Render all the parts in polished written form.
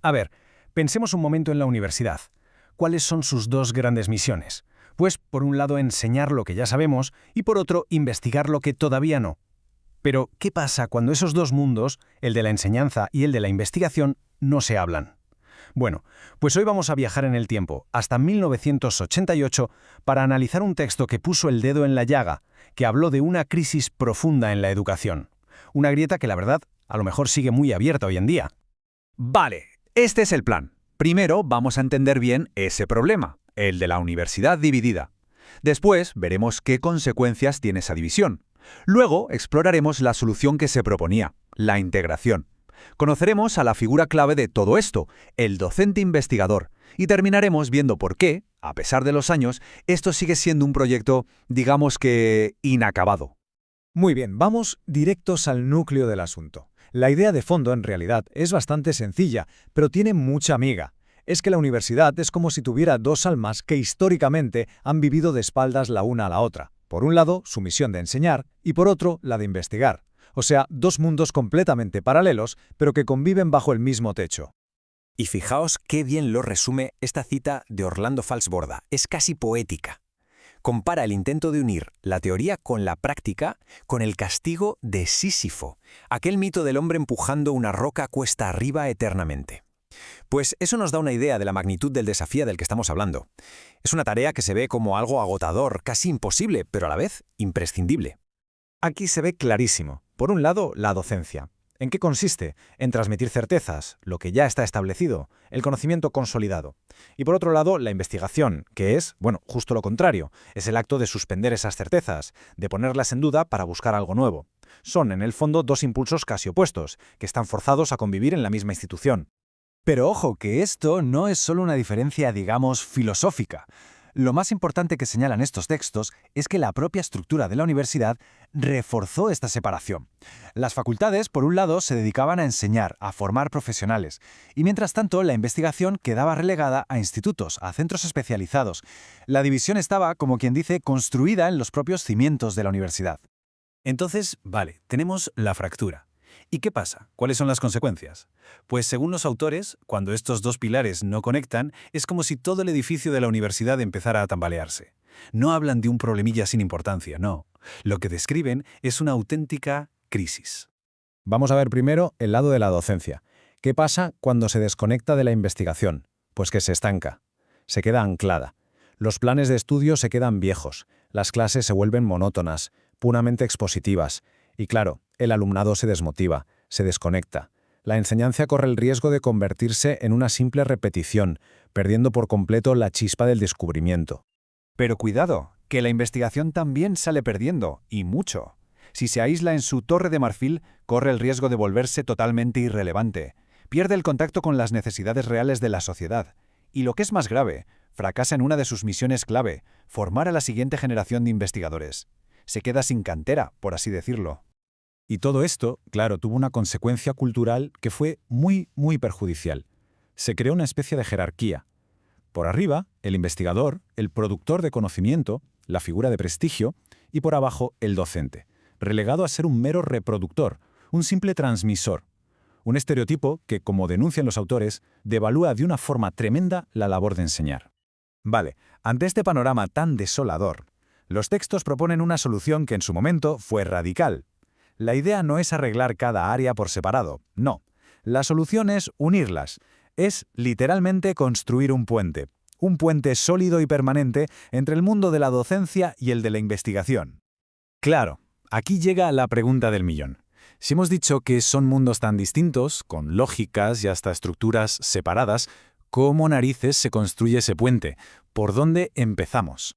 A ver, pensemos un momento en la universidad. ¿Cuáles son sus dos grandes misiones? Pues, por un lado, enseñar lo que ya sabemos y, por otro, investigar lo que todavía no. Pero, ¿qué pasa cuando esos dos mundos, el de la enseñanza y el de la investigación, no se hablan? Bueno, pues hoy vamos a viajar en el tiempo, hasta 1988, para analizar un texto que puso el dedo en la llaga, que habló de una crisis profunda en la educación. Una grieta que, la verdad, a lo mejor sigue muy abierta hoy en día. Vale, este es el plan. Primero vamos a entender bien ese problema, el de la universidad dividida. Después veremos qué consecuencias tiene esa división. Luego exploraremos la solución que se proponía, la integración. Conoceremos a la figura clave de todo esto, el docente investigador, y terminaremos viendo por qué, a pesar de los años, esto sigue siendo un proyecto, digamos que, inacabado. Muy bien, vamos directos al núcleo del asunto. La idea de fondo, en realidad, es bastante sencilla, pero tiene mucha miga. Es que la universidad es como si tuviera dos almas que históricamente han vivido de espaldas la una a la otra. Por un lado, su misión de enseñar, y por otro, la de investigar. O sea, dos mundos completamente paralelos, pero que conviven bajo el mismo techo. Y fijaos qué bien lo resume esta cita de Orlando Falsborda. Es casi poética. Compara el intento de unir la teoría con la práctica con el castigo de Sísifo, aquel mito del hombre empujando una roca cuesta arriba eternamente. Pues eso nos da una idea de la magnitud del desafío del que estamos hablando. Es una tarea que se ve como algo agotador, casi imposible, pero a la vez imprescindible. Aquí se ve clarísimo. Por un lado, la docencia. ¿En qué consiste? En transmitir certezas, lo que ya está establecido, el conocimiento consolidado. Y por otro lado, la investigación, que es, bueno, justo lo contrario. Es el acto de suspender esas certezas, de ponerlas en duda para buscar algo nuevo. Son, en el fondo, dos impulsos casi opuestos, que están forzados a convivir en la misma institución. Pero ojo, que esto no es solo una diferencia, digamos, filosófica. Lo más importante que señalan estos textos es que la propia estructura de la universidad reforzó esta separación. Las facultades, por un lado, se dedicaban a enseñar, a formar profesionales, y mientras tanto la investigación quedaba relegada a institutos, a centros especializados. La división estaba, como quien dice, construida en los propios cimientos de la universidad. Entonces, vale, tenemos la fractura. ¿Y qué pasa? ¿Cuáles son las consecuencias? Pues según los autores, cuando estos dos pilares no conectan, es como si todo el edificio de la universidad empezara a tambalearse. No hablan de un problemilla sin importancia, no. Lo que describen es una auténtica crisis. Vamos a ver primero el lado de la docencia. ¿Qué pasa cuando se desconecta de la investigación? Pues que se estanca, se queda anclada. Los planes de estudio se quedan viejos, las clases se vuelven monótonas, puramente expositivas, y claro, el alumnado se desmotiva, se desconecta. La enseñanza corre el riesgo de convertirse en una simple repetición, perdiendo por completo la chispa del descubrimiento. Pero cuidado, que la investigación también sale perdiendo, y mucho. Si se aísla en su torre de marfil, corre el riesgo de volverse totalmente irrelevante. Pierde el contacto con las necesidades reales de la sociedad. Y lo que es más grave, fracasa en una de sus misiones clave, formar a la siguiente generación de investigadores. Se queda sin cantera, por así decirlo. Y todo esto, claro, tuvo una consecuencia cultural que fue muy perjudicial. Se creó una especie de jerarquía. Por arriba, el investigador, el productor de conocimiento, la figura de prestigio, y por abajo, el docente, relegado a ser un mero reproductor, un simple transmisor. Un estereotipo que, como denuncian los autores, devalúa de una forma tremenda la labor de enseñar. Vale, ante este panorama tan desolador, los textos proponen una solución que en su momento fue radical. La idea no es arreglar cada área por separado, no. La solución es unirlas. Es, literalmente, construir un puente sólido y permanente entre el mundo de la docencia y el de la investigación. Claro, aquí llega la pregunta del millón. Si hemos dicho que son mundos tan distintos, con lógicas y hasta estructuras separadas, ¿cómo narices se construye ese puente? ¿Por dónde empezamos?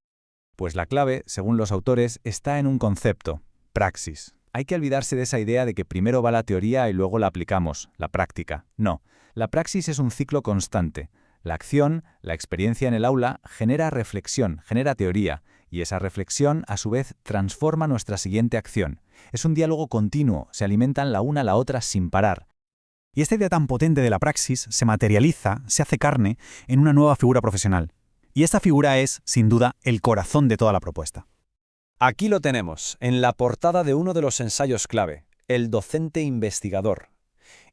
Pues la clave, según los autores, está en un concepto: praxis. Hay que olvidarse de esa idea de que primero va la teoría y luego la aplicamos, la práctica. No, la praxis es un ciclo constante. La acción, la experiencia en el aula, genera reflexión, genera teoría, y esa reflexión, a su vez, transforma nuestra siguiente acción. Es un diálogo continuo, se alimentan la una a la otra sin parar. Y esta idea tan potente de la praxis se materializa, se hace carne, en una nueva figura profesional. Y esta figura es, sin duda, el corazón de toda la propuesta. Aquí lo tenemos, en la portada de uno de los ensayos clave, el docente investigador.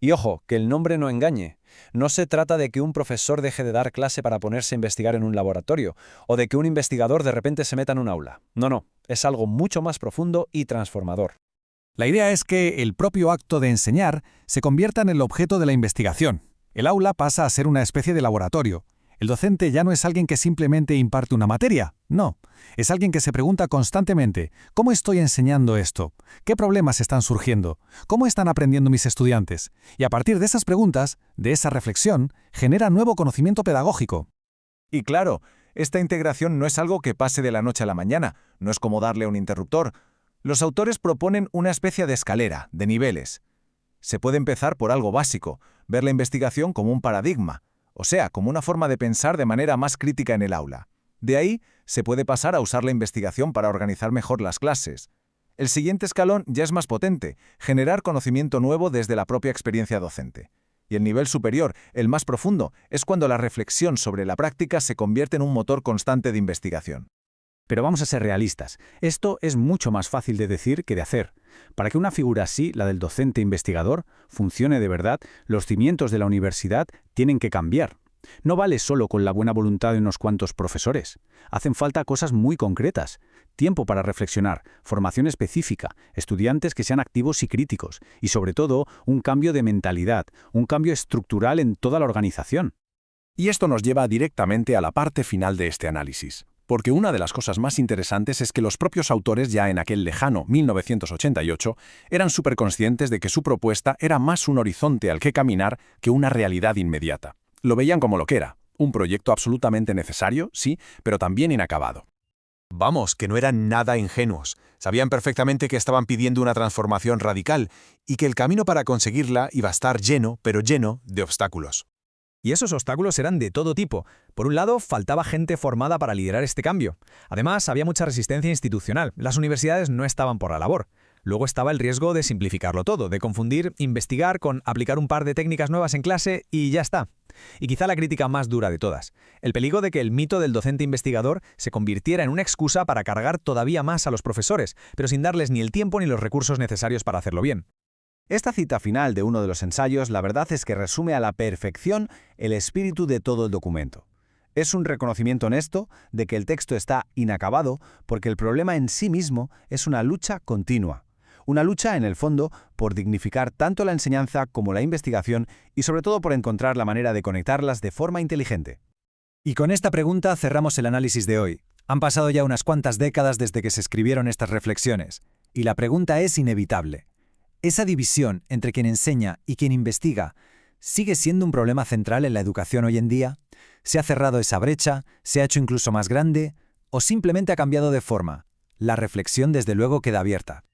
Y ojo, que el nombre no engañe. No se trata de que un profesor deje de dar clase para ponerse a investigar en un laboratorio, o de que un investigador de repente se meta en un aula. No, es algo mucho más profundo y transformador. La idea es que el propio acto de enseñar se convierta en el objeto de la investigación. El aula pasa a ser una especie de laboratorio. El docente ya no es alguien que simplemente imparte una materia, no. Es alguien que se pregunta constantemente, ¿cómo estoy enseñando esto? ¿Qué problemas están surgiendo? ¿Cómo están aprendiendo mis estudiantes? Y a partir de esas preguntas, de esa reflexión, genera nuevo conocimiento pedagógico. Y claro, esta integración no es algo que pase de la noche a la mañana, no es como darle un interruptor. Los autores proponen una especie de escalera, de niveles. Se puede empezar por algo básico, ver la investigación como un paradigma, o sea, como una forma de pensar de manera más crítica en el aula. De ahí, se puede pasar a usar la investigación para organizar mejor las clases. El siguiente escalón ya es más potente, generar conocimiento nuevo desde la propia experiencia docente. Y el nivel superior, el más profundo, es cuando la reflexión sobre la práctica se convierte en un motor constante de investigación. Pero vamos a ser realistas. Esto es mucho más fácil de decir que de hacer. Para que una figura así, la del docente investigador, funcione de verdad, los cimientos de la universidad tienen que cambiar. No vale solo con la buena voluntad de unos cuantos profesores. Hacen falta cosas muy concretas. Tiempo para reflexionar, formación específica, estudiantes que sean activos y críticos, y sobre todo, un cambio de mentalidad, un cambio estructural en toda la organización. Y esto nos lleva directamente a la parte final de este análisis. Porque una de las cosas más interesantes es que los propios autores ya en aquel lejano 1988 eran superconscientes de que su propuesta era más un horizonte al que caminar que una realidad inmediata. Lo veían como lo que era, un proyecto absolutamente necesario, sí, pero también inacabado. Vamos, que no eran nada ingenuos. Sabían perfectamente que estaban pidiendo una transformación radical y que el camino para conseguirla iba a estar lleno, pero lleno de obstáculos. Y esos obstáculos eran de todo tipo. Por un lado, faltaba gente formada para liderar este cambio. Además, había mucha resistencia institucional. Las universidades no estaban por la labor. Luego estaba el riesgo de simplificarlo todo, de confundir investigar con aplicar un par de técnicas nuevas en clase y ya está. Y quizá la crítica más dura de todas, el peligro de que el mito del docente investigador se convirtiera en una excusa para cargar todavía más a los profesores, pero sin darles ni el tiempo ni los recursos necesarios para hacerlo bien. Esta cita final de uno de los ensayos, la verdad es que resume a la perfección el espíritu de todo el documento. Es un reconocimiento honesto de que el texto está inacabado porque el problema en sí mismo es una lucha continua. Una lucha, en el fondo, por dignificar tanto la enseñanza como la investigación y sobre todo por encontrar la manera de conectarlas de forma inteligente. Y con esta pregunta cerramos el análisis de hoy. Han pasado ya unas cuantas décadas desde que se escribieron estas reflexiones, y la pregunta es inevitable. ¿Esa división entre quien enseña y quien investiga sigue siendo un problema central en la educación hoy en día? ¿Se ha cerrado esa brecha? ¿Se ha hecho incluso más grande? ¿O simplemente ha cambiado de forma? La reflexión desde luego queda abierta.